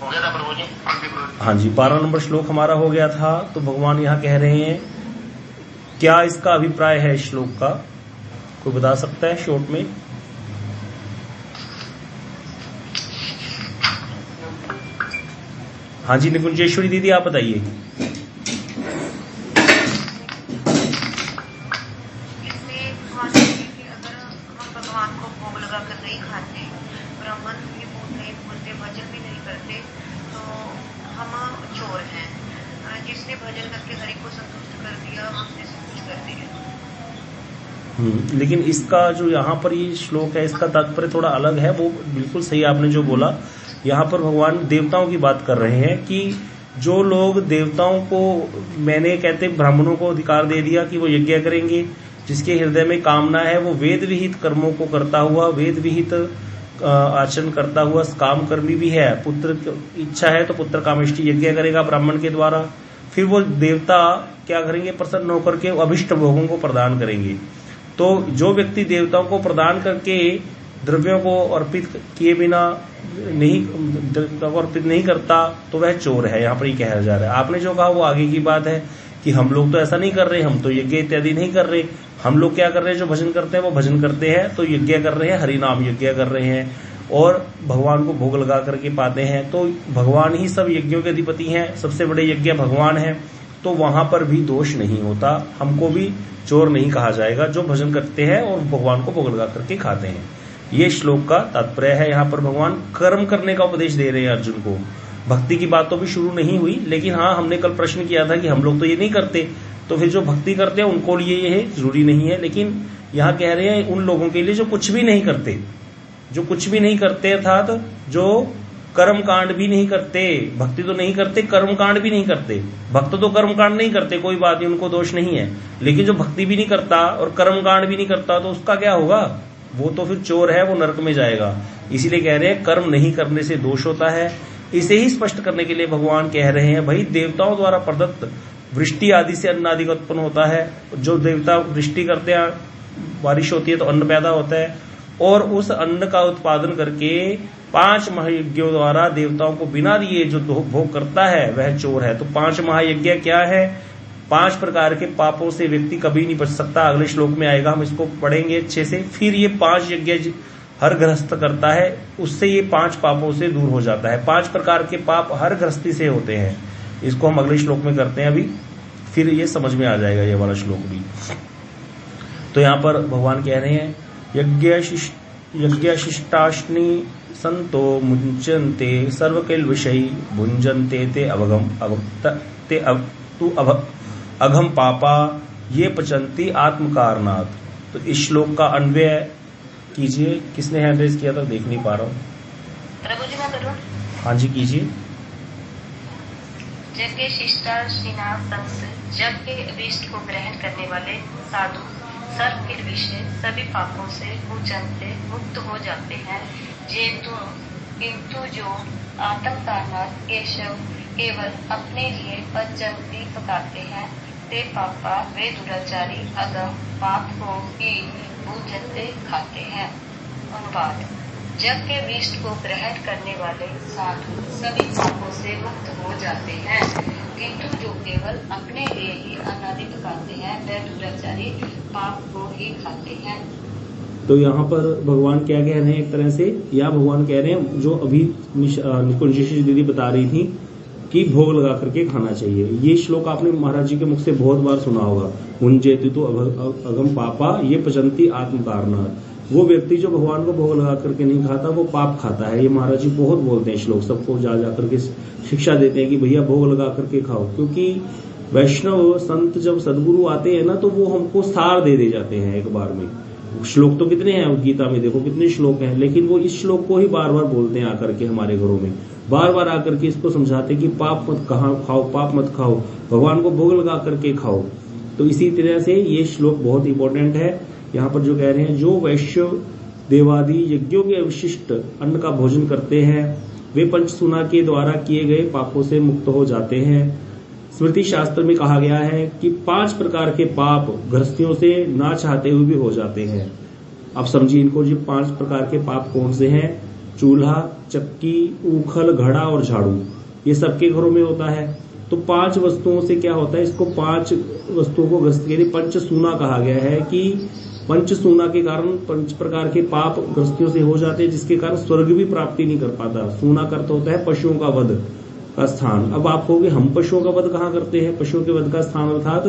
हो गया था प्रभु जी। हाँ जी, 12 नंबर श्लोक हमारा हो गया था। तो भगवान यहाँ कह रहे हैं, क्या इसका अभिप्राय है इस श्लोक का, कोई बता सकता है शॉर्ट में? हाँ जी, निकुंजेश्वरी दीदी आप बताइए। भगवान को भोग लगा कर नहीं खाते, ब्राह्मण भी नहीं बोलते, भजन भी नहीं करते, तो हम चोर हैं। जिसने भजन करके हरि को संतुष्ट कर दिया, हमने सब कुछ कर दिया। लेकिन इसका जो यहाँ पर ये श्लोक है, इसका तात्पर्य थोड़ा अलग है। वो बिल्कुल सही आपने जो बोला, यहाँ पर भगवान देवताओं की बात कर रहे हैं कि जो लोग देवताओं को, मैंने कहते ब्राह्मणों को अधिकार दे दिया कि वो यज्ञ करेंगे, जिसके हृदय में कामना है, वो वेद विहित कर्मों को करता हुआ, वेद विहित आचरण करता हुआ काम कर्मी भी है। पुत्र इच्छा है तो पुत्र कामेष्टि यज्ञ करेगा ब्राह्मण के द्वारा, फिर वो देवता क्या करेंगे, प्रसन्न होकर के अभिष्ट भोगों को प्रदान करेंगे। तो जो व्यक्ति देवताओं को प्रदान करके द्रव्यों को अर्पित किए बिना अर्पित नहीं करता, तो वह चोर है। यहाँ पर ये कहा जा रहा है। आपने जो कहा वो आगे की बात है कि हम लोग तो ऐसा नहीं कर रहे, हम तो यज्ञ इत्यादि नहीं कर रहे। हम लोग क्या कर रहे हैं, जो भजन करते हैं वो भजन करते हैं, तो यज्ञ कर रहे हैं, हरि नाम यज्ञ कर रहे हैं और भगवान को भोग लगा करके पाते हैं। तो भगवान ही सब यज्ञों के अधिपति हैं, सबसे बड़े यज्ञ भगवान है, तो वहां पर भी दोष नहीं होता। हमको भी चोर नहीं कहा जाएगा जो भजन करते हैं और भगवान को भोग लगा करके खाते हैं। ये श्लोक का तात्पर्य है। यहाँ पर भगवान कर्म करने का उपदेश दे रहे हैं अर्जुन को। भक्ति की बात तो भी शुरू नहीं हुई, लेकिन हाँ, हमने कल प्रश्न किया था कि हम लोग तो ये नहीं करते, तो फिर जो भक्ति करते हैं उनको लिए ये जरूरी नहीं है। लेकिन यहाँ कह रहे हैं उन लोगों के लिए जो कुछ भी नहीं करते, जो कुछ भी नहीं करते, अर्थात जो कर्म कांड भी नहीं करते। भक्ति तो नहीं करते, कर्म कांड भी नहीं करते। भक्त तो कर्म कांड नहीं करते, कोई बात नहीं, उनको दोष नहीं है। लेकिन जो भक्ति भी नहीं करता और कर्म कांड भी नहीं करता, तो उसका क्या होगा, वो तो फिर चोर है, वो नरक में जाएगा। इसीलिए कह रहे हैं कर्म नहीं करने से दोष होता है। इसे ही स्पष्ट करने के लिए भगवान कह रहे हैं, भाई देवताओं द्वारा प्रदत्त वृष्टि आदि से अन्न आदि का उत्पन्न होता है। जो देवता वृष्टि करते हैं, बारिश होती है तो अन्न पैदा होता है, और उस अन्न का उत्पादन करके 5 महायज्ञों द्वारा देवताओं को बिना दिए जो भोग करता है वह चोर है। तो 5 महायज्ञ क्या है? 5 प्रकार के पापों से व्यक्ति कभी नहीं बच सकता। अगले श्लोक में आएगा, हम इसको पढ़ेंगे अच्छे से। फिर ये 5 यज्ञ हर गृहस्थ करता है, उससे ये 5 पापों से दूर हो जाता है। 5 प्रकार के पाप हर गृहस्थी से होते हैं। इसको हम अगले श्लोक में करते हैं अभी, फिर ये समझ में आ जाएगा ये वाला श्लोक भी। तो यहाँ पर भगवान कह रहे हैं, यज्ञ शिष्टाश्नि संतो मुंचन्ते सर्वकिल विषयी भुंजन्ते ते अघम पापा ये पचंती आत्मकारणात्। तो इस श्लोक का अन्वय कीजिए। किसने हैंड रेज किया था, देख नहीं पा रहा हूँ। प्रभु जी मैं करूं? हाँ जी कीजिए। यज्ञ शिष्टाश्निना संत जग के अभीष्ट को ग्रहण करने वाले साधु सर्व के विषय सभी पापों से मुक्त हो जाते हैं। किंतु जो आत्मकारणात् केवल अपने लिए पचंती पकाते हैं, ते पापा वे दुराचारी अगम पाप को ही भूजते खाते हैं। अनुवाद: जग के विष्ट को ग्रहण करने वाले साधु सभी पापों से मुक्त हो जाते हैं, किंतु जो केवल अपने लिए ही अनादि पकाते हैं वह दुराचारी पाप को ही खाते हैं। तो यहाँ पर भगवान क्या कह रहे हैं, एक तरह से या भगवान कह रहे हैं जो अभी निकुंजेश्वरी दीदी बता रही थी कि भोग लगा करके खाना चाहिए। ये श्लोक आपने महाराज जी के मुख से बहुत बार सुना होगा। मुंजेति तो अगम पापा ये पचंती आत्मकारणात्। वो व्यक्ति जो भगवान को भोग लगा करके नहीं खाता वो पाप खाता है। ये महाराज जी बहुत बोलते हैं श्लोक, सबको जा करके शिक्षा देते हैं कि भैया भोग लगा करके खाओ। क्योंकि वैष्णव संत जब सदगुरु आते हैं ना, तो वो हमको सार दे जाते हैं एक बार में। श्लोक तो कितने हैं गीता में, देखो कितने श्लोक हैं, लेकिन वो इस श्लोक को ही बार बार बोलते हैं आकर के हमारे घरों में। बार बार आकर के इसको समझाते कि पाप मत खाओ, पाप मत खाओ, भगवान को भोग लगा करके खाओ। तो इसी तरह से ये श्लोक बहुत इंपॉर्टेंट है। यहाँ पर जो कह रहे हैं, जो वैश्य देवादि यज्ञों के विशिष्ट अन्न का भोजन करते हैं वे पंचसूना के द्वारा किए गए पापों से मुक्त हो जाते हैं। स्मृति शास्त्र में कहा गया है कि 5 प्रकार के पाप गृहस्थियों से ना चाहते हुए भी हो जाते हैं। अब समझिए इनको, जो 5 प्रकार के पाप कौन से हैं? चूल्हा चक्की, ऊखल, घड़ा और झाड़ू, ये सबके घरों में होता है। तो 5 वस्तुओं से क्या होता है, इसको 5 वस्तुओं को ग्रस्त के लिए पंचसूना कहा गया है कि पंचसूना के कारण 5 प्रकार के पाप ग्रस्तियों से हो जाते हैं, जिसके कारण स्वर्ग भी प्राप्ति नहीं कर पाता। सूना का अर्थ होता है पशुओं का वध का स्थान। अब आप कहोगे हम पशुओं का वध कहाँ करते हैं? पशुओं के वध का स्थान अर्थात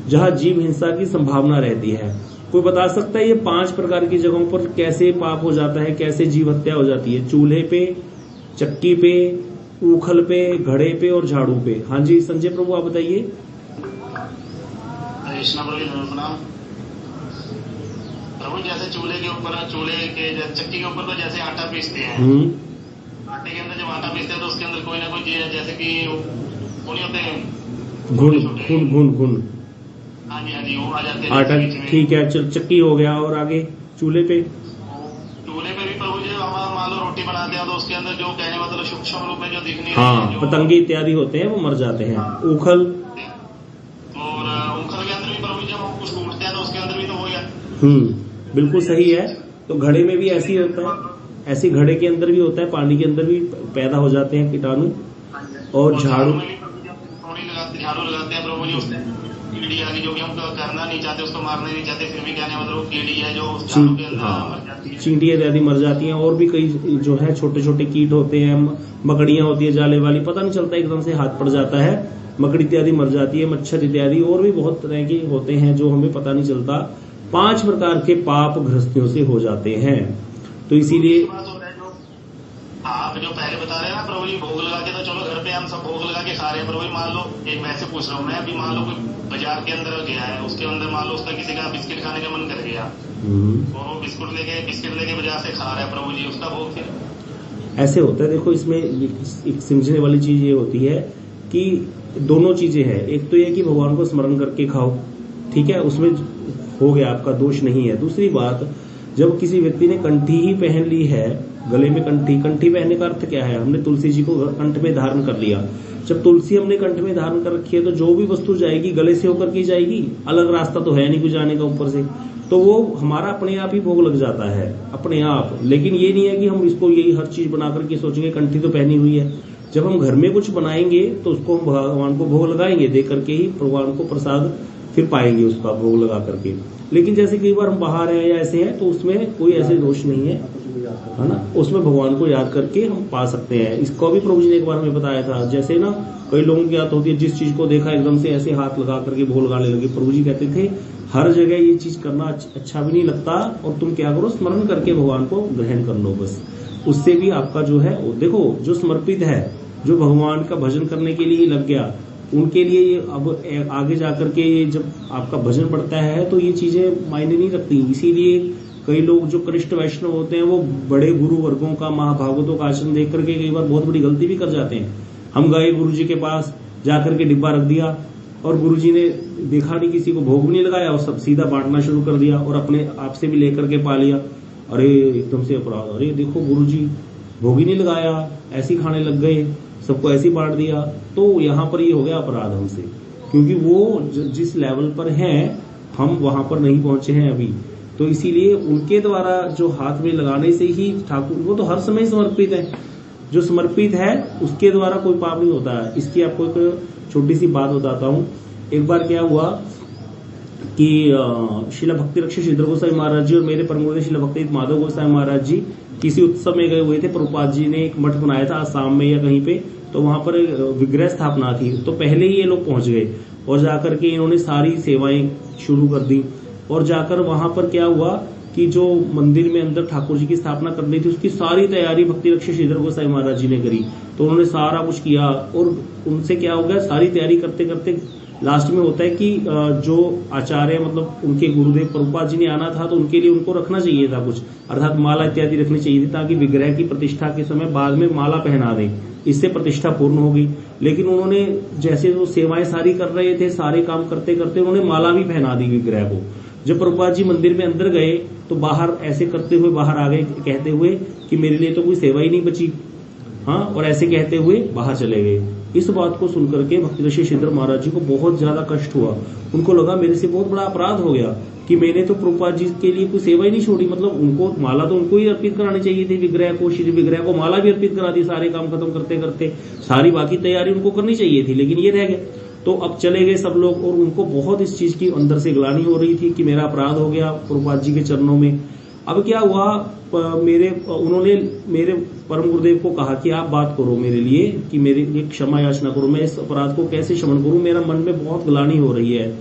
जहां जीव हिंसा की संभावना रहती है। कोई बता सकता है ये 5 प्रकार की जगहों पर कैसे पाप हो जाता है, कैसे जीव हत्या हो जाती है? चूल्हे पे, चक्की पे, ऊखल पे, घड़े पे और झाड़ू पे। हाँ जी संजय प्रभु आप बताइए। प्रभु जैसे चूल्हे के ऊपर, चूल्हे के चक्की के ऊपर तो जैसे आटा पीसते हैं, आटे के अंदर जब आटा पीसते हैं तो उसके अंदर कोई ना कोई चीज है, जैसे कि वो नहीं होते घुन। हाँ जी वो आ जाते हैं आटा, ठीक है। चक्की हो गया, और आगे चूल्हे पे? चूल्हे पे भी प्रभु जी हमारा मान लो रोटी बनाते हैं तो उसके अंदर जो कहने मतलब सूक्ष्म रूप में जो दिखनी, हाँ, पतंगे इत्यादि होते हैं वो मर जाते हैं। ऊखल, और ऊखल के अंदर भी प्रभु जब हम कुछ कूटते हैं तो उसके अंदर भी तो हो गया। बिल्कुल सही है। तो घड़े में भी ऐसे ही होता है, ऐसे घड़े के अंदर भी होता है, पानी के अंदर भी पैदा हो जाते हैं कीटाणु। और झाड़ू लगाते हैं प्रभु जी, उससे कीड़ी आ गई जो कि हम करना नहीं चाहते, उसको मारना नहीं चाहते, फिर भी कहने मतलब कीड़ी है जो झाड़ू के अंदर मर जाती है, चींटियां इत्यादि मर जाती हैं। और भी कई जो है छोटे छोटे कीट होते हैं, मकड़ियां होती है जाले वाली, पता नहीं चलता एकदम से हाथ पड़ जाता है, मकड़ी इत्यादि मर जाती है, मच्छर इत्यादि और भी बहुत तरह के होते हैं जो हमें पता नहीं चलता। 5 प्रकार के पाप गृहस्थियों से हो जाते हैं। तो इसीलिए आप जो पहले बता रहे हैं ना प्रभु जी, भोग लगा के, तो चलो घर पे हम सब भोग लगा के खा रहे हैं प्रभु जी, मान लो एक वैसे पूछ रहा हूँ मैं, अभी मान लो कोई बाजार के अंदर गया है, उसके अंदर मान लो उसका किसी का बिस्किट खाने का मन कर गया और वो बिस्किट लेके बाजार से खा रहा है प्रभु जी, उसका भोग फिर ऐसे होता है। देखो इसमें एक समझने वाली चीज ये होती है कि दोनों चीजें हैं। एक तो ये कि भगवान को स्मरण करके खाओ, ठीक है, उसमें हो गया, आपका दोष नहीं है। दूसरी बात, जब किसी व्यक्ति ने कंठी ही पहन ली है, गले में कंठी पहनने का अर्थ क्या है? हमने तुलसी जी को कंठ में धारण कर लिया। जब तुलसी हमने कंठ में धारण कर रखी है तो जो भी वस्तु जाएगी गले से होकर के जाएगी, अलग रास्ता तो है नहीं कुछ जाने का ऊपर से, तो वो हमारा अपने आप ही भोग लग जाता है अपने आप। लेकिन ये नहीं है कि हम इसको यही हर चीज बना करके सोचेंगे कंठी तो पहनी हुई है। जब हम घर में कुछ बनाएंगे तो उसको हम भगवान को भोग लगाएंगे, दे करके ही भगवान को प्रसाद फिर पाएंगे उसका भोग लगा करके। लेकिन जैसे कई बार हम बाहर हैं या ऐसे हैं तो उसमें कोई ऐसे दोष नहीं है ना, उसमें भगवान को याद करके हम पा सकते हैं। इसको भी प्रभु जी ने एक बार हमें बताया था। जैसे ना कई लोगों की याद होती है, जिस चीज को देखा एकदम से ऐसे हाथ लगा करके भोग लगाने लगे। प्रभु जी कहते थे हर जगह ये चीज करना अच्छा भी नहीं लगता, और तुम क्या करो, स्मरण करके भगवान को ग्रहण कर लो बस, उससे भी आपका जो है देखो, जो समर्पित है, जो भगवान का भजन करने के लिए लग गया, उनके लिए ये अब आगे जाकर के ये जब आपका भजन बढ़ता है तो ये चीजें मायने नहीं रखती। इसीलिए कई लोग जो कनिष्ठ वैष्णव होते हैं वो बड़े गुरु वर्गों का, महाभागवतों का आचरण देख करके कई बार बहुत बड़ी गलती भी कर जाते हैं। हम गए गुरु जी के पास, जाकर के डिब्बा रख दिया और गुरु जी ने देखा नहीं, किसी को भोग नहीं लगाया और सब सीधा बांटना शुरू कर दिया और अपने आप से भी लेकर के पा लिया। अरे एकदम से अपराध, अरे देखो गुरु जी भोग ही नहीं लगाया, ऐसे ही खाने लग गए, सबको ऐसे ही बांट दिया। तो यहाँ पर ये हो गया अपराध हमसे, क्योंकि वो जिस लेवल पर हैं हम वहां पर नहीं पहुंचे हैं अभी। तो इसीलिए उनके द्वारा जो हाथ में लगाने से ही ठाकुर, वो तो हर समय समर्पित है, जो समर्पित है उसके द्वारा कोई पाप नहीं होता है। इसकी आपको एक छोटी सी बात बताता हूँ। एक बार क्या हुआ कि शिला भक्ति रक्षक श्रीधर गोसाई महाराज जी और मेरे परम गुरु शिला भक्ति माधव गोसाई महाराज जी किसी उत्सव में गए हुए थे। प्रभुपाद जी ने एक मठ बनाया था आसाम में या कहीं पे, तो वहां पर विग्रह स्थापना थी। तो पहले ही ये लोग पहुंच गए और जाकर के इन्होंने सारी सेवाएं शुरू कर दी। और जाकर वहां पर क्या हुआ कि जो मंदिर में अंदर ठाकुर जी की स्थापना करनी थी उसकी सारी तैयारी भक्ति रक्षक श्रीधर गोसाई महाराज जी ने करी। तो उन्होंने सारा कुछ किया और उनसे क्या हो गया, सारी तैयारी करते करते लास्ट में होता है कि जो आचार्य मतलब उनके गुरुदेव प्रभुपाद जी ने आना था तो उनके लिए उनको रखना चाहिए था कुछ, अर्थात माला इत्यादि रखनी चाहिए थी ताकि विग्रह की प्रतिष्ठा के समय बाद में माला पहना दें, इससे प्रतिष्ठा पूर्ण होगी। लेकिन उन्होंने जैसे वो सेवाएं सारी कर रहे थे, सारे काम करते करते उन्होंने माला भी पहना दी विग्रह को। जब प्रभुपाद जी मंदिर में अंदर गए तो बाहर ऐसे करते हुए बाहर आ गए, कहते हुए कि मेरे लिए तो कोई सेवा ही नहीं बची, हाँ, और ऐसे कहते हुए बाहर चले गए। इस बात को सुनकर के भक्ति ऋषि श्रीधर महाराज जी को बहुत ज्यादा कष्ट हुआ। उनको लगा मेरे से बहुत बड़ा अपराध हो गया कि मैंने तो प्रभुपाद जी के लिए कोई सेवा ही नहीं छोड़ी। मतलब उनको माला तो उनको ही अर्पित करानी चाहिए थी, विग्रह को, श्री विग्रह को माला भी अर्पित करा दी, सारे काम खत्म करते करते सारी बाकी तैयारी उनको करनी चाहिए थी, लेकिन ये रह गए। तो अब चले गए सब लोग और उनको बहुत इस चीज की अंदर से ग्लानि हो रही थी कि मेरा अपराध हो गया प्रभुपाद जी के चरणों में। अब क्या हुआ, उन्होंने मेरे परम गुरुदेव को कहा कि आप बात करो मेरे लिए कि मेरे लिए क्षमा याचना करो, मैं इस अपराध को कैसे क्षमन करूं, मेरा मन में बहुत ग्लानि हो रही है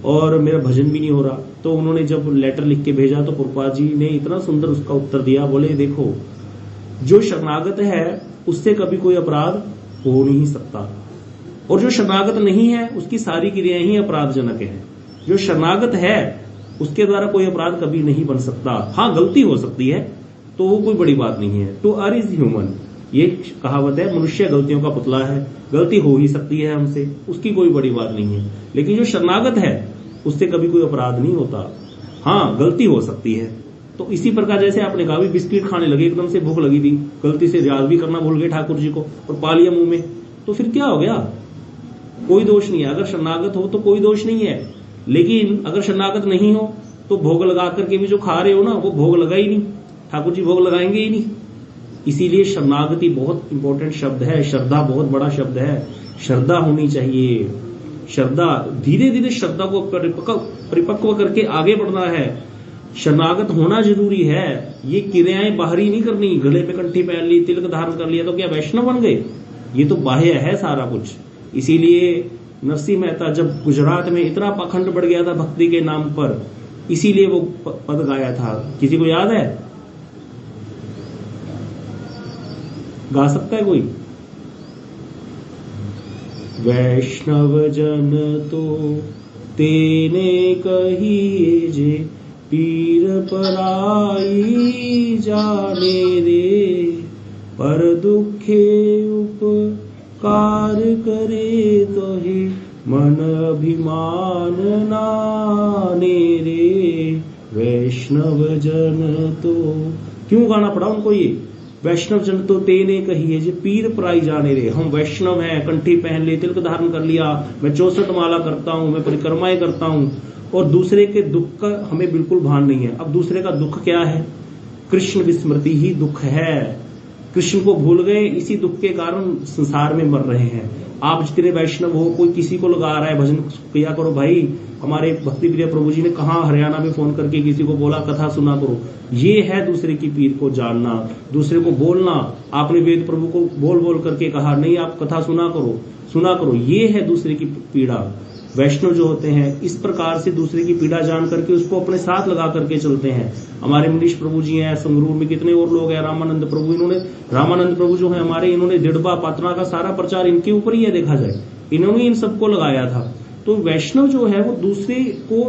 और मेरा भजन भी नहीं हो रहा। तो उन्होंने जब लेटर लिख के भेजा तो प्रभुपाद जी ने इतना सुंदर उसका उत्तर दिया, बोले देखो जो शरणागत है उससे कभी कोई अपराध हो नहीं सकता, और जो शरणागत नहीं है उसकी सारी क्रियाएं ही अपराधजनक है। जो शरणागत है उसके द्वारा कोई अपराध कभी नहीं बन सकता। हाँ, गलती हो सकती है तो वो कोई बड़ी बात नहीं है। टू अर्र इज ह्यूमन, ये कहावत है, मनुष्य गलतियों का पुतला है, गलती हो ही सकती है हमसे, उसकी कोई बड़ी बात नहीं है। लेकिन जो शरणागत है उससे कभी कोई अपराध नहीं होता। हाँ, गलती हो सकती है। तो इसी प्रकार जैसे आपने कहा भी बिस्किट खाने लगे, एकदम से भूख लगी थी, गलती से याद भी करना भूल गए ठाकुर जी को और पा लिया मुंह में, तो फिर क्या हो गया, कोई दोष नहीं है। अगर शरणागत हो तो कोई दोष नहीं है, लेकिन अगर शरणागत नहीं हो तो भोग लगा करके भी जो खा रहे हो ना, वो भोग लगा ही नहीं, ठाकुर जी भोग लगाएंगे ही नहीं। इसीलिए शरणागति बहुत इंपॉर्टेंट शब्द है, श्रद्धा बहुत बड़ा शब्द है, श्रद्धा होनी चाहिए। श्रद्धा, धीरे धीरे श्रद्धा को परिपक्व करके आगे बढ़ना है। शरणागत होना जरूरी है। ये क्रियाएं बाहरी नहीं करनी, गले पे कंठी पहन ली, तिलक धारण कर लिया तो क्या वैष्णव बन गए, ये तो बाह्य है सारा कुछ। इसीलिए नरसिंह मेहता जब गुजरात में इतना पाखंड बढ़ गया था भक्ति के नाम पर, इसीलिए वो पद गाया था। किसी को याद है, गा सकता है कोई? वैष्णव जन तो तेने कहिए जे, पीर पराई जाने रे, पर दुखे उपकार करे तो ही मन अभिमान नाने रे। वैष्णव जन तो, क्यों गाना पड़ा उनको ये? वैष्णव जन तो तेने कहिए जे, पीर पराई जाने रे। हम वैष्णव हैं, कंठी पहन ले, तिलक धारण कर लिया, मैं 64 माला करता हूं, मैं परिक्रमाएं करता हूं, और दूसरे के दुख का हमें बिल्कुल भान नहीं है। अब दूसरे का दुख क्या है? कृष्ण विस्मृति ही दुख है। कृष्ण को भूल गए, इसी दुख के कारण संसार में मर रहे हैं। आप जितने वैष्णव हो, कोई किसी को लगा रहा है भजन किया करो भाई। हमारे भक्ति प्रिय प्रभु जी ने कहा हरियाणा में फोन करके किसी को बोला कथा सुना करो। ये है दूसरे की पीर को जानना, दूसरे को बोलना। आपने वेद प्रभु को बोल बोल करके कहा नहीं आप कथा सुना करो, ये है दूसरे की पीड़ा। वैष्णव जो होते हैं इस प्रकार से दूसरे की पीड़ा जान करके उसको अपने साथ लगा करके चलते हैं। हमारे मनीष प्रभु जी हैं, संगरूर में कितने और लोग हैं, रामानंद प्रभु जो है हमारे, इन्होंने दिड़बा पात्रा का सारा प्रचार इनके ऊपर ही है, देखा जाए इन्होंने इन सबको लगाया था। तो वैष्णव जो है वो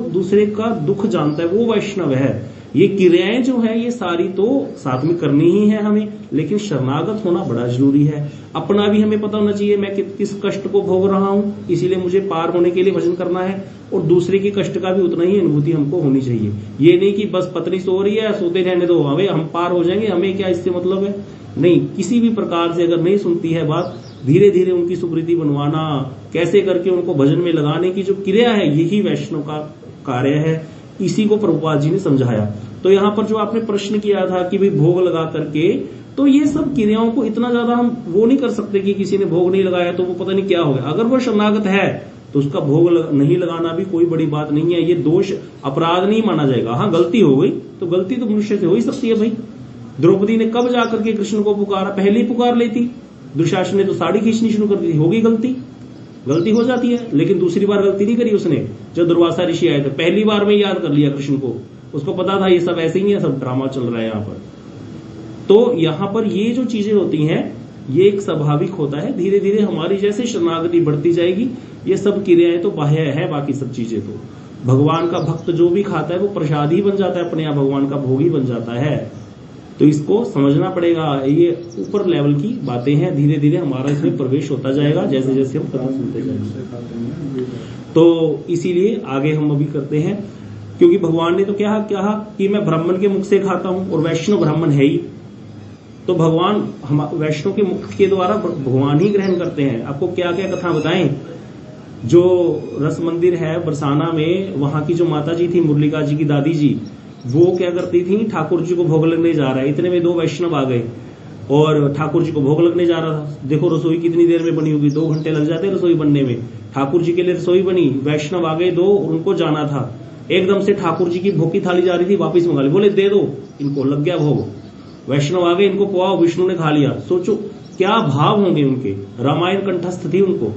दूसरे का दुख जानता है, वो वैष्णव है। ये क्रियाएं जो है ये सारी तो साथ में करनी ही है हमें, लेकिन शरणागत होना बड़ा जरूरी है। अपना भी हमें पता होना चाहिए मैं किस कष्ट को भोग रहा हूं, इसीलिए मुझे पार होने के लिए भजन करना है, और दूसरे की कष्ट का भी उतना ही अनुभूति हमको होनी चाहिए। ये नहीं कि बस पत्नी सो रही है सोते रहने दो, हमें हम पार हो जाएंगे, हमें क्या इससे मतलब है। नहीं, किसी भी प्रकार से अगर नहीं सुनती है बात, धीरे धीरे उनकी सुकृति बनवाना, कैसे करके उनको भजन में लगाने की जो क्रिया है, यही वैष्णव का कार्य है। इसी को प्रभुपाद जी ने समझाया। तो यहाँ पर जो आपने प्रश्न किया था कि भाई भोग लगा करके, तो ये सब क्रियाओं को इतना ज्यादा हम वो नहीं कर सकते कि किसी ने भोग नहीं लगाया तो वो पता नहीं क्या हो गया। अगर वो शरणागत है तो उसका भोग नहीं लगाना भी कोई बड़ी बात नहीं है, ये दोष अपराध नहीं माना जाएगा। हाँ, गलती हो गई तो गलती तो मनुष्य से हो ही सकती है भाई। द्रौपदी ने कब जाकर के कृष्ण को पुकारा? पहले ही पुकार लेती। दुशासन ने तो साड़ी खींचनी शुरू कर दी थी, होगी गलती हो जाती है, लेकिन दूसरी बार गलती नहीं करी उसने। जब दुर्वासा ऋषि आए थे पहली बार में याद कर लिया कृष्ण को, उसको पता था ये सब ऐसे ही है, सब ड्रामा चल रहा है यहाँ पर। तो यहाँ पर ये जो चीजें होती हैं ये एक स्वाभाविक होता है। धीरे धीरे हमारी जैसे शरणागति बढ़ती जाएगी, ये सब क्रियाएं तो बाह्य है, बाकी सब चीजें तो भगवान का भक्त जो भी खाता है वो प्रसाद ही बन जाता है, अपने आप भगवान का भोग ही बन जाता है। तो इसको समझना पड़ेगा। ये ऊपर लेवल की बातें हैं, धीरे धीरे हमारा इसमें प्रवेश होता जाएगा जैसे जैसे हम कथा सुनते जाएंगे। तो इसीलिए आगे हम अभी करते हैं, क्योंकि भगवान ने तो क्या कहा कि मैं ब्राह्मण के मुख से खाता हूं, और वैष्णव ब्राह्मण है ही। तो भगवान हम वैष्णव के मुख के द्वारा भगवान ही ग्रहण करते हैं। आपको क्या क्या कथा बताएं। जो रस मंदिर है बरसाना में, वहां की जो माता जी थी मुरलिका जी की दादी जी, वो क्या करती थी, ठाकुर जी को भोग लगने जा रहा है, इतने में 2 वैष्णव आ गए और ठाकुर जी को भोग लगने जा रहा था। देखो रसोई कितनी देर में बनी होगी, 2 घंटे लग जाते रसोई बनने में। ठाकुर जी के लिए रसोई बनी, वैष्णव आ गए 2, उनको जाना था। एकदम से ठाकुर जी की भोग की थाली जा रही थी, वापिस मंगा ली, बोले दे दो इनको, लग गया भोग। वैष्णव आ गए, इनको पुआओ, विष्णु ने खा लिया। सोचो क्या भाव होंगे उनके, रामायण कंठस्थ थी उनको।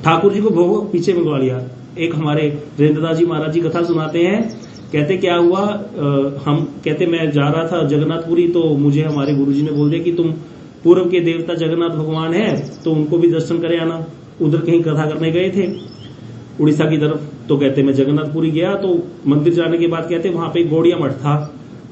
ठाकुर जी को भोग पीछे मंगवा लिया। एक हमारे वीरेंद्रदास जी महाराज जी कथा सुनाते हैं, कहते क्या हुआ, हम कहते मैं जा रहा था जगन्नाथपुरी, तो मुझे हमारे गुरुजी ने बोल दिया कि तुम पूर्व के देवता जगन्नाथ भगवान है तो उनको भी दर्शन करे आना। उधर कहीं कथा करने गए थे उड़ीसा की तरफ, तो कहते मैं जगन्नाथपुरी गया, तो मंदिर जाने के बाद कहते वहां पे गौड़िया मठ था,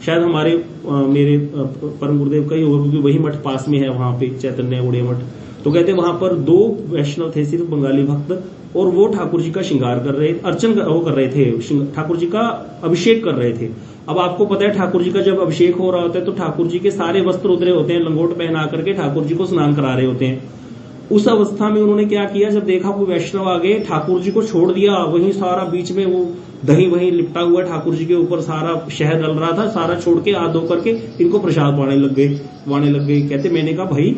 शायद हमारे मेरे परम गुरुदेव का ही होगा क्योंकि वही मठ पास में है वहां पे, चैतन्य गौड़िया मठ। तो कहते वहां पर 2 वैष्णव थे सिर्फ बंगाली भक्त, और वो ठाकुर जी का श्रृंगार कर रहे, वो कर रहे थे, ठाकुर जी का अभिषेक कर रहे थे। अब आपको पता है ठाकुर जी का जब अभिषेक हो रहा होता है तो ठाकुर जी के सारे वस्त्र उतरे होते हैं, लंगोट पहना करके ठाकुर जी को स्नान करा रहे होते हैं। उस अवस्था में उन्होंने क्या किया, जब देखा वो वैष्णव आ गए, ठाकुर जी को छोड़ दिया, वहीं सारा बीच में वो दही वहीं लिपटा हुआ ठाकुर जी के ऊपर, सारा शहद डल रहा था, सारा छोड़ के हाथ धो करके इनको प्रसाद पाने लग गए। कहते मैंने कहा भाई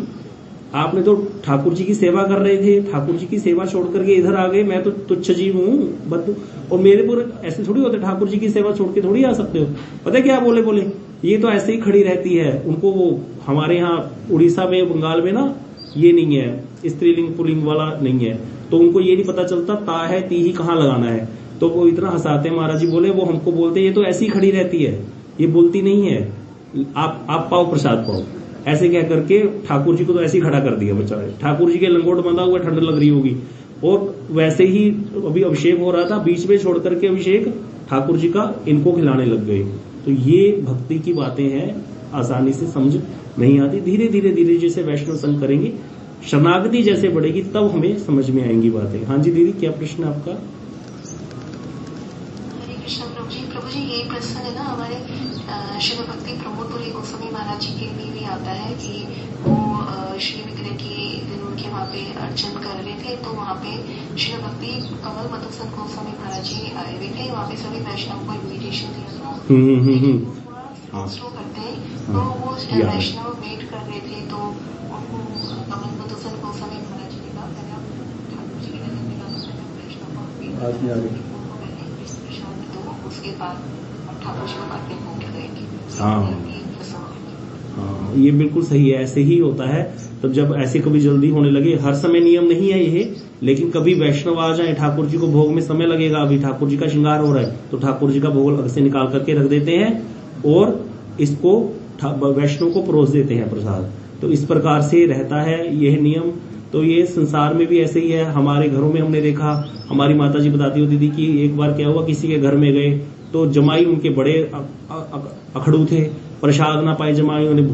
आपने तो ठाकुर जी की सेवा कर रहे थे, ठाकुर जी की सेवा छोड़ करके इधर आ गए, मैं तो तुच्छ जीव हूँ बद्दू, और मेरे पूरे ऐसे थोड़ी होते, ठाकुर जी की सेवा छोड़ के थोड़ी आ सकते हो। पता है क्या बोले ये तो ऐसे ही खड़ी रहती है। उनको वो हमारे यहाँ उड़ीसा में बंगाल में ना ये नहीं है, स्त्रीलिंग पुलिंग वाला नहीं है, तो उनको ये नहीं पता चलता ता है ती ही कहाँ लगाना है। तो वो इतना हंसाते महाराज जी बोले, वो हमको बोलते ये तो ऐसी खड़ी रहती है, ये बोलती नहीं है, आप पाओ प्रसाद पाओ, ऐसे कह करके ठाकुर जी को तो ऐसे ही खड़ा कर दिया बेचारे। ठाकुर जी के लंगोट बंधा हुआ, ठंड लग रही होगी, और वैसे ही अभी अभिषेक हो रहा था, बीच में छोड़ करके अभिषेक ठाकुर जी का इनको खिलाने लग गए। तो ये भक्ति की बातें हैं, आसानी से समझ नहीं आती, धीरे धीरे जैसे वैष्णव संग करेंगे, शरणागति जैसे बढ़ेगी तब हमें समझ में आएंगी बातें। हाँ जी दीदी, क्या प्रश्न आपका? हरे कृष्ण प्रभु जी यही प्रश्न है ना हमारे श्री भक्ति प्रमोदपुरी गोस्वामी महाराज जी के लिए भी आता है कि वो श्री विग्रह के दिन उनके वहाँ पे अर्चन कर रहे थे, तो वहाँ पे श्री भक्ति कमल मधुसूदन गोस्वामी महाराज जी आए हुए थे, वहाँ पे सभी वैष्णव को इन्विटेशन दिया था, शुरू करते हैं, तो वो वैष्णव वेट कर रहे थे, तो उनको कमल मधुसूदन गोस्वामी महाराज जी ने कहा ठाकुर जी के नजर में वैष्णव को उसके बाद ठाकुर जी को बातें भोग लगाएंगे। हाँ, ये बिल्कुल सही है, ऐसे ही होता है। तब जब ऐसे कभी जल्दी होने लगे, हर समय नियम नहीं है ये, लेकिन कभी वैष्णव आ जाए, ठाकुर जी को भोग में समय लगेगा, अभी ठाकुर जी का श्रृंगार हो रहा है तो ठाकुर जी का भोग अलग से निकाल करके रख देते हैं और इसको वैष्णव को परोस देते हैं प्रसाद। तो इस प्रकार से रहता है यह नियम। तो ये संसार में भी ऐसे ही है, हमारे घरों में हमने देखा, हमारी माता जी बताती होती थी कि एक बार क्या हुआ, किसी के घर में गए तो जमाई उनके बड़े अखड़ू थे, प्रसाद ना पाए जमाई, उन्हें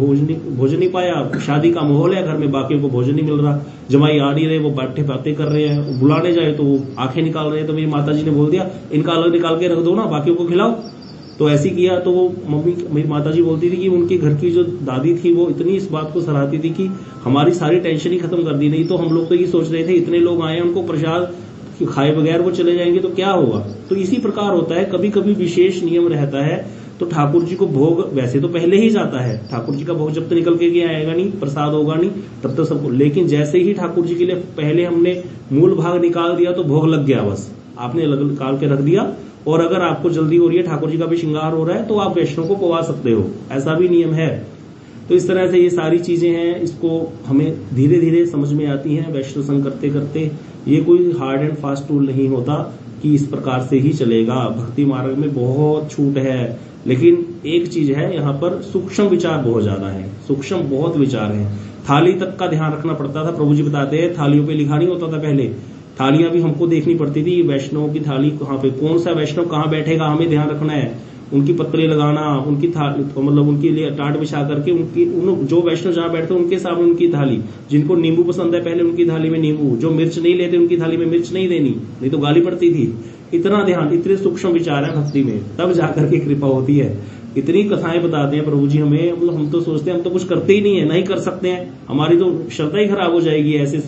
भोजन नहीं पाया, शादी का माहौल है घर में, बाकियों को भोजन नहीं मिल रहा, जमाई आ नहीं रहे, वो बैठे बातें कर रहे हैं, बुलाने जाए तो वो आंखें निकाल रहे हैं। तो मेरी माता जी ने बोल दिया इनका अलग निकाल के रख दो ना, बाकियों को खिलाओ। तो ऐसे किया तो वो मेरी माता जी बोलती थी कि उनके घर की जो दादी थी वो इतनी इस बात को सराहती थी कि हमारी सारी टेंशन ही खत्म कर दी। नहीं तो हम लोग तो ये सोच रहे थे इतने लोग आए उनको प्रसाद खाए बगैर वो चले जाएंगे तो क्या होगा। तो इसी प्रकार होता है, कभी कभी विशेष नियम रहता है। तो ठाकुर जी को भोग वैसे तो पहले ही जाता है, ठाकुर जी का भोग जब तक निकल के आएगा नहीं, प्रसाद होगा नहीं तब तक सबको, लेकिन जैसे ही ठाकुर जी के लिए पहले हमने मूल भाग निकाल दिया तो भोग लग गया, बस आपने अलग निकाल के रख दिया। और अगर आपको जल्दी हो रही है, ठाकुर जी का भी श्रृंगार हो रहा है, तो आप वैष्णव को पवा सकते हो, ऐसा भी नियम है। तो इस तरह से ये सारी चीजें हैं, इसको हमें धीरे धीरे समझ में आती हैं वैष्णव संग करते करते। ये कोई हार्ड एंड फास्ट रूल नहीं होता कि इस प्रकार से ही चलेगा। भक्ति मार्ग में बहुत छूट है, लेकिन एक चीज है, यहाँ पर सूक्ष्म विचार बहुत ज्यादा है, सूक्ष्म बहुत विचार है। थाली तक का ध्यान रखना पड़ता था, प्रभु जी बताते हैं थालियों पे लिखा नहीं होता था पहले, थालियां भी हमको देखनी पड़ती थी, वैष्णव की थाली कहाँ पे, कौन सा वैष्णव कहाँ बैठेगा हमें ध्यान रखना है, उनकी पत्रे लगाना, उनकी थाली मतलब उनके लिए टाट बिछा करके जो वैष्णव जहाँ बैठते हैं उनके सामने उनकी थाली, जिनको नींबू पसंद है पहले उनकी थाली में नींबू, जो मिर्च नहीं लेते उनकी थाली में मिर्च नहीं देनी, नहीं तो गाली पड़ती थी। इतना ध्यान, इतने सूक्ष्म विचार है भक्ति में, तब जाकर के कृपा होती है। इतनी कथाएं बताते हैं प्रभु जी हमें, मतलब हम तो सोचते हैं हम तो कुछ करते ही नहीं है, नहीं कर सकते हैं, हमारी तो श्रद्धा ही खराब हो जाएगी ऐसे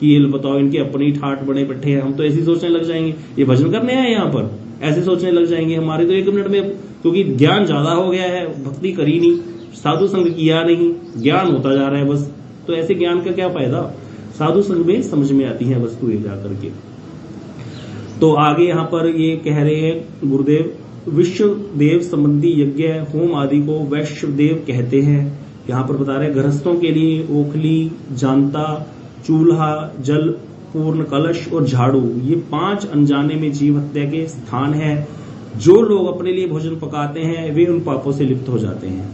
कि ये बताओ इनके अपने ही ठाट बड़े बैठे हैं, हम तो ऐसे सोचने लग जाएंगे ये भजन करने आए यहाँ पर, ऐसे सोचने लग जाएंगे। हमारे तो 1 मिनट में, क्योंकि ज्ञान ज्यादा हो गया है, भक्ति करी नहीं, साधु संग किया नहीं, ज्ञान होता जा रहा है बस, तो ऐसे ज्ञान का क्या फायदा। साधु संग में समझ में आती है वस्तुएं जाकर के। तो आगे यहाँ पर ये कह रहे हैं गुरुदेव, विश्व देव संबंधी यज्ञ होम आदि को वैश्व देव कहते हैं। यहाँ पर बता रहे गृहस्थों के लिए ओखली, जानता, चूल्हा, जल पूर्ण कलश और झाड़ू, ये 5 अनजाने में जीव हत्या के स्थान है। जो लोग अपने लिए भोजन पकाते हैं वे उन पापों से लिप्त हो जाते हैं,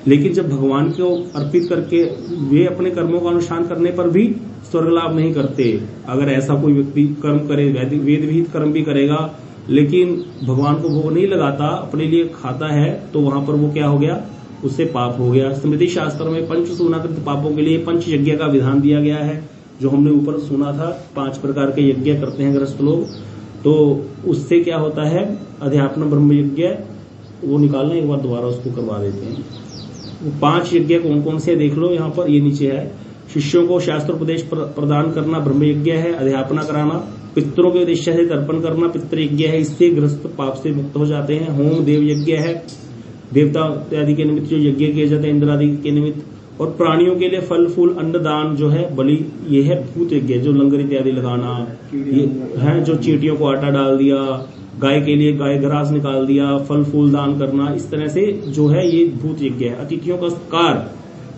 लेकिन जब भगवान को अर्पित करके वे अपने कर्मों का अनुष्ठान करने पर भी स्वर्ग लाभ नहीं करते। अगर ऐसा कोई व्यक्ति कर्म करे, वेद विहित कर्म भी करेगा, लेकिन भगवान को भोग नहीं लगाता, अपने लिए खाता है, तो वहां पर वो क्या हो गया, उससे पाप हो गया। स्मृति शास्त्र में पंच सूनाकृत पापों के लिए पंच यज्ञ का विधान दिया गया है, जो हमने ऊपर सुना था। 5 प्रकार के यज्ञ करते हैं गृहस्थ लोग, तो उससे क्या होता है, अध्यापन ब्रह्म यज्ञ, वो निकालना एक बार दोबारा उसको करवा देते हैं। वो 5 यज्ञ कौन कौन से देख लो, यहाँ पर ये नीचे है। शिष्यों को शास्त्रोपदेश प्रदान करना ब्रह्म यज्ञ है, अध्यापना कराना, पितरों के उद्देश्य से तर्पण करना पितृ यज्ञ है, इससे गृहस्थ पाप से मुक्त हो जाते हैं। होम देव यज्ञ है, देवता आदि के निमित्त जो यज्ञ किए जाते हैं, इंद्र आदि के निमित्त। और प्राणियों के लिए फल फूल अन्नदान जो है बलि, ये है भूत यज्ञ, जो लंगर इत्यादि लगाना, ये है जो चींटियों को आटा डाल दिया, गाय के लिए गाय ग्रास निकाल दिया, फल फूल दान करना, इस तरह से जो है ये भूत यज्ञ है। अतिथियों का सत्कार,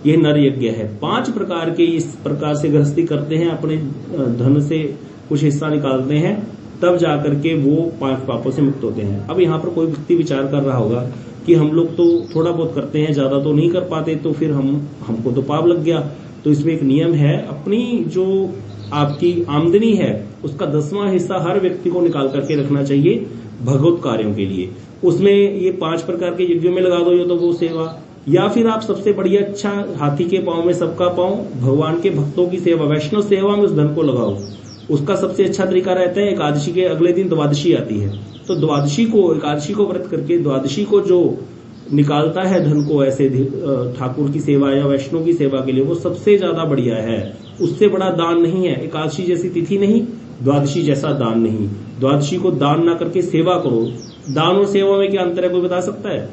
ये नर यज्ञ है। 5 प्रकार के इस प्रकार से गृहस्थी करते हैं, अपने धन से कुछ हिस्सा निकालते हैं, तब जाकर के वो 5 पापों से मुक्त होते हैं। अब यहाँ पर कोई व्यक्ति विचार कर रहा होगा कि हम लोग तो थोड़ा बहुत करते हैं, ज्यादा तो नहीं कर पाते, तो फिर हमको तो पाप लग गया। तो इसमें एक नियम है, अपनी जो आपकी आमदनी है उसका 10वां हिस्सा हर व्यक्ति को निकाल करके रखना चाहिए भगवत कार्यों के लिए। उसमें ये 5 प्रकार के यज्ञों में लगा दो, ये तो वो सेवा, या फिर आप सबसे बढ़िया अच्छा हाथी के पांव में सबका पांव, भगवान के भक्तों की सेवा, वैष्णव सेवा में उस धन को लगाओ। उसका सबसे अच्छा तरीका रहता है, एकादशी के अगले दिन द्वादशी आती है, तो द्वादशी को, एकादशी को व्रत करके द्वादशी को जो निकालता है धन को ऐसे ठाकुर की सेवा या वैष्णव की सेवा के लिए, वो सबसे ज्यादा बढ़िया है। उससे बड़ा दान नहीं है, एकादशी जैसी तिथि नहीं, द्वादशी जैसा दान नहीं। द्वादशी को दान ना करके सेवा करो। दान और सेवा में क्या अंतर है, कोई बता सकता है?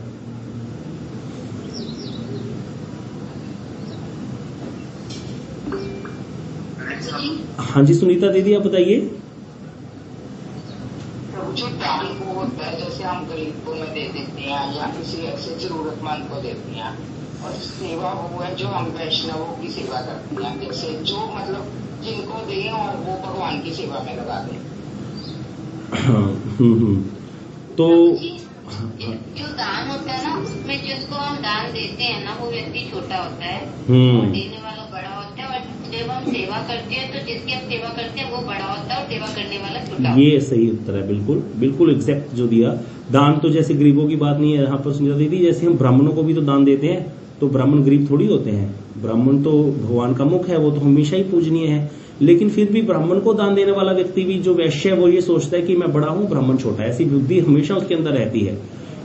हाँ जी सुनीता दीदी आप बताइए। प्रभु जी दान वो होता है जैसे हम गरीबों में दे देते हैं या किसी ऐसे जरूरतमंद को देते हैं, और सेवा वो है जो हम वैष्णवों की सेवा करते हैं, जैसे जो मतलब जिनको दें और वो भगवान की सेवा में लगा दें। तो जो दान होता है ना, उसमें जिसको हम दान देते हैं ना, वो व्यक्ति छोटा होता है और देने वाला बड़ा होता है, और जब हम सेवा करते हैं तो जिसकी हम सेवा करते हैं वो बड़ा होता है और सेवा करने वाला छोटा। ये सही उत्तर है, बिल्कुल बिल्कुल एग्जैक्ट जो दिया। दान तो जैसे गरीबों की बात नहीं है यहाँ पर सुनीता दीदी, जैसे हम ब्राह्मणों को भी तो दान देते हैं, तो ब्राह्मण गरीब थोड़ी होते हैं, ब्राह्मण तो भगवान का मुख है, वो तो हमेशा ही पूजनीय है। लेकिन फिर भी ब्राह्मण को दान देने वाला व्यक्ति भी जो वैश्य है वो ये सोचता है कि मैं बड़ा हूँ, ब्राह्मण छोटा है, ऐसी बुद्धि हमेशा उसके अंदर रहती है।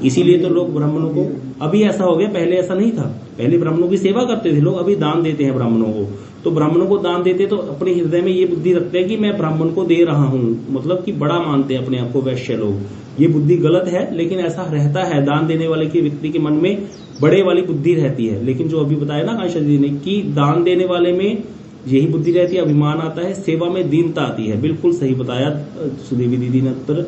इसीलिए तो लोग ब्राह्मणों को, अभी ऐसा हो गया, पहले ऐसा नहीं था, पहले ब्राह्मणों की सेवा करते थे लोग, अभी दान देते हैं ब्राह्मणों को। तो ब्राह्मणों को दान देते तो अपने हृदय में ये बुद्धि रखते हैं कि मैं ब्राह्मण को दे रहा हूँ, मतलब कि बड़ा मानते हैं अपने आप को वैश्य लोग। ये बुद्धि गलत है, लेकिन ऐसा रहता है, दान देने वाले के व्यक्ति के मन में बड़े वाली बुद्धि रहती है। लेकिन जो अभी बताया ना कांशा जी ने कि दान देने वाले में यही बुद्धि रहती है, अभिमान आता है, सेवा में दीनता आती है। बिल्कुल सही बताया सुदेवी दीदी ने उत्तर,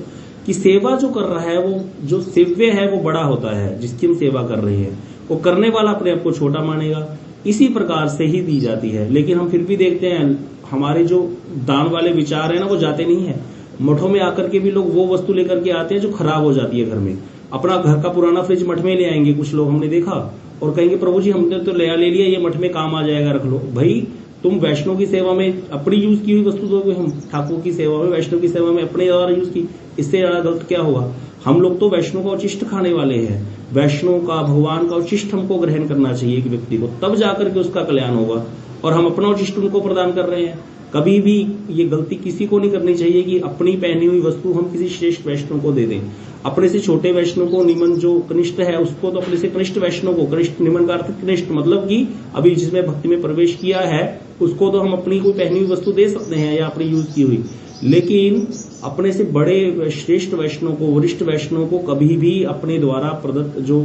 कि सेवा जो कर रहा है, वो जो सेव्य है वो बड़ा होता है, जिसकी हम सेवा कर रहे हैं, वो करने वाला अपने आप को छोटा मानेगा। इसी प्रकार से ही दी जाती है। लेकिन हम फिर भी देखते हैं हमारे जो दान वाले विचार है ना, वो जाते नहीं है। मठों में आकर के भी लोग वो वस्तु लेकर के आते हैं जो खराब हो जाती है घर में। अपना घर का पुराना फ्रिज मठ में ले आएंगे कुछ लोग, हमने देखा, और कहेंगे प्रभु जी हमने तो ले लिया, ये मठ में काम आ जाएगा, रख लो। भाई तुम वैष्णव की सेवा में अपनी यूज की हुई वस्तु दोगे, हम ठाकुर की सेवा में, वैष्णव की सेवा में अपने द्वारा यूज की, इससे ज्यादा गलत क्या हुआ। हम लोग तो वैष्णव का उचिष्ट खाने वाले हैं, वैष्णव का, भगवान का उचिष्ट हमको ग्रहण करना चाहिए एक व्यक्ति को, तब जाकर के उसका कल्याण होगा। और हम अपना उचिष्ट उनको प्रदान कर रहे हैं। कभी भी ये गलती किसी को नहीं करनी चाहिए कि अपनी पहनी हुई वस्तु हम किसी श्रेष्ठ वैष्णव को दे दें। अपने से छोटे वैष्णव को, निमन जो कनिष्ठ है उसको, तो अपने से कनिष्ठ वैष्णव को, कनिष्ठ निमन का अर्थ कनिष्ठ मतलब कि अभी जिसमें भक्ति में प्रवेश किया है उसको तो हम अपनी कोई पहनी हुई वस्तु दे सकते हैं या अपनी यूज की हुई, लेकिन अपने से बड़े श्रेष्ठ वैष्णव को, वरिष्ठ वैष्णव को कभी भी अपने द्वारा प्रदत्त जो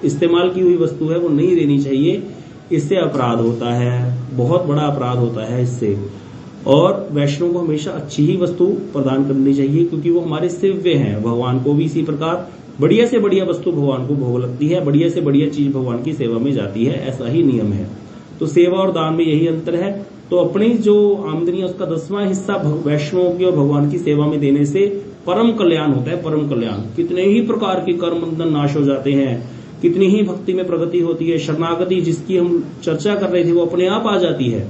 इस्तेमाल की हुई वस्तु है वो नहीं देनी चाहिए। इससे अपराध होता है, बहुत बड़ा अपराध होता है इससे। और वैष्णव को हमेशा अच्छी ही वस्तु प्रदान करनी चाहिए क्योंकि वो हमारे सेव्य हैं। भगवान को भी इसी प्रकार बढ़िया से बढ़िया वस्तु भगवान को भोग लगती है, बढ़िया से बढ़िया चीज भगवान की सेवा में जाती है, ऐसा ही नियम है। तो सेवा और दान में यही अंतर है। तो अपनी जो आमदनी है उसका 10वां हिस्सा वैष्णवों की और भगवान की सेवा में देने से परम कल्याण होता है, परम कल्याण। कितने ही प्रकार के कर्म बंधन नाश हो जाते हैं, कितनी ही भक्ति में प्रगति होती है। शरणागति जिसकी हम चर्चा कर रहे थे वो अपने आप आ जाती है,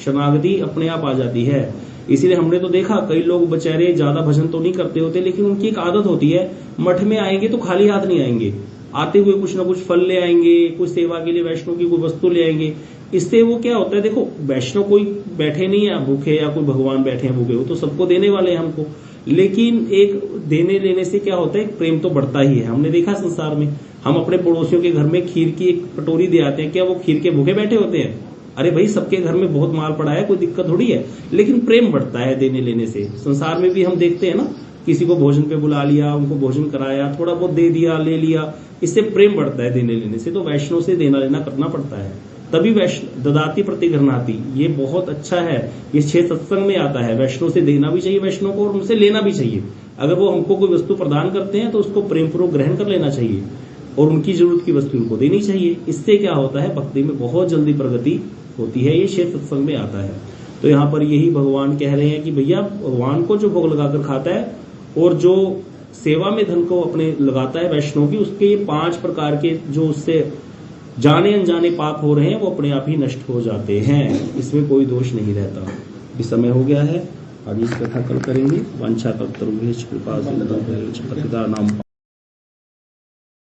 शरणागति अपने आप आ जाती है। इसीलिए हमने तो देखा कई लोग बेचारे ज्यादा भजन तो नहीं करते होते, लेकिन उनकी एक आदत होती है, मठ में आएंगे तो खाली हाथ नहीं आएंगे, आते हुए कुछ ना कुछ फल ले आएंगे, कुछ सेवा के लिए वैष्णव की कोई वस्तु ले आएंगे। इससे वो क्या होता है, देखो वैष्णव कोई बैठे नहीं है भूखे या कोई भगवान बैठे हैं भूखे, वो तो सबको देने वाले हैं हमको। लेकिन एक देने लेने से क्या होता है, प्रेम तो बढ़ता ही है। हमने देखा संसार में, हम अपने पड़ोसियों के घर में खीर की एक कटोरी दे आते हैं, क्या वो खीर के भूखे बैठे होते हैं? अरे भाई सबके घर में बहुत माल पड़ा है, कोई दिक्कत थोड़ी है, लेकिन प्रेम बढ़ता है देने लेने से। संसार में भी हम देखते हैं ना, किसी को भोजन पे बुला लिया, उनको भोजन कराया, थोड़ा बहुत दे दिया, ले लिया, इससे प्रेम बढ़ता है देने लेने से। तो वैष्णव से देना लेना करना पड़ता है, तभी वैष्णव ददाती प्रतिगृह्णाति, ये बहुत अच्छा है। ये 6 सत्संग में आता है, वैष्णव से देना भी चाहिए वैष्णव को और उनसे लेना भी चाहिए। अगर वो हमको कोई वस्तु प्रदान करते हैं तो उसको प्रेम पूर्वक ग्रहण कर लेना चाहिए और उनकी जरूरत की वस्तु उनको देनी चाहिए। इससे क्या होता है, भक्ति में बहुत जल्दी प्रगति होती है। ये 6 सत्संग में आता है। तो यहाँ पर यही भगवान कह रहे हैं कि भैया भगवान को जो भोग लगाकर खाता है और जो सेवा में धन को अपने लगाता है वैष्णव की, उसके ये 5 प्रकार के जो उससे जाने अनजाने पाप हो रहे हैं वो अपने आप ही नष्ट हो जाते हैं, इसमें कोई दोष नहीं रहता। इस समय हो गया है, आगे इस कथा कल करेंगे। वांछा कल्पतरुभ्यश्च कृपा सिंधुभ्यश्च पतितानां